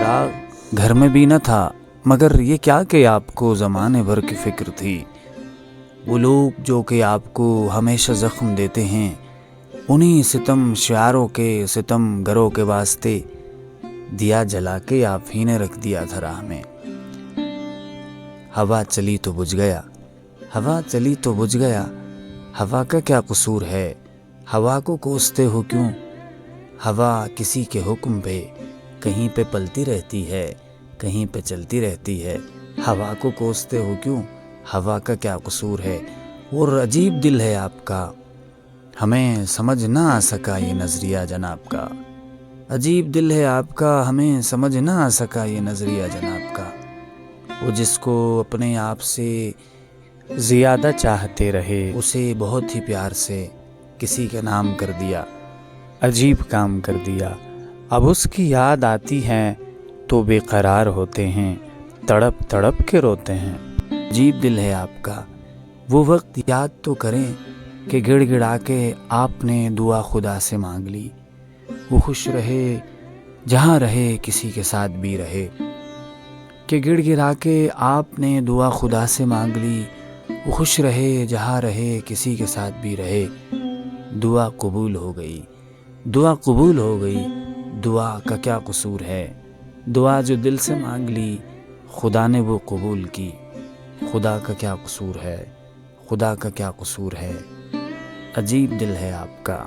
چراغ گھر میں بھی نہ تھا، مگر یہ کیا کہ آپ کو زمانے بھر کی فکر تھی۔ وہ لوگ جو کہ آپ کو ہمیشہ زخم دیتے ہیں، انہی ستم شعاروں کے ستم گروں کے واسطے دیا جلا کے آپ ہی نے رکھ دیا تھا راہ میں۔ ہوا چلی تو بجھ گیا، ہوا چلی تو بجھ گیا، ہوا کا کیا قصور ہے؟ ہوا کو کوستے ہو کیوں؟ ہوا کسی کے حکم پہ کہیں پہ پلتی رہتی ہے، کہیں پہ چلتی رہتی ہے۔ ہوا کو کوستے ہو کیوں؟ ہوا کا کیا قصور ہے؟ اور عجیب دل ہے آپ کا، ہمیں سمجھ نہ آ سکا یہ نظریہ جناب کا۔ عجیب دل ہے آپ کا، ہمیں سمجھ نہ آ سکا یہ نظریہ جناب کا۔ وہ جس کو اپنے آپ سے زیادہ چاہتے رہے، اسے بہت ہی پیار سے کسی کا نام کر دیا، عجیب کام کر دیا۔ اب اس کی یاد آتی ہے تو بے قرار ہوتے ہیں، تڑپ تڑپ کے روتے ہیں۔ عجیب دل ہے آپ کا، وہ وقت یاد تو کریں کہ گڑ گڑا کے آپ نے دعا خدا سے مانگ لی۔ وہ خوش رہے جہاں رہے، کسی کے ساتھ بھی رہے، کہ گڑ گڑا کے آپ نے دعا خدا سے مانگ لی۔ وہ خوش رہے جہاں رہے، کسی کے ساتھ بھی رہے، دعا قبول ہو گئی، دعا قبول ہو گئی۔ دعا کا کیا قصور ہے؟ دعا جو دل سے مانگ لی، خدا نے وہ قبول کی۔ خدا کا کیا قصور ہے؟ خدا کا کیا قصور ہے؟ عجیب دل ہے آپ کا۔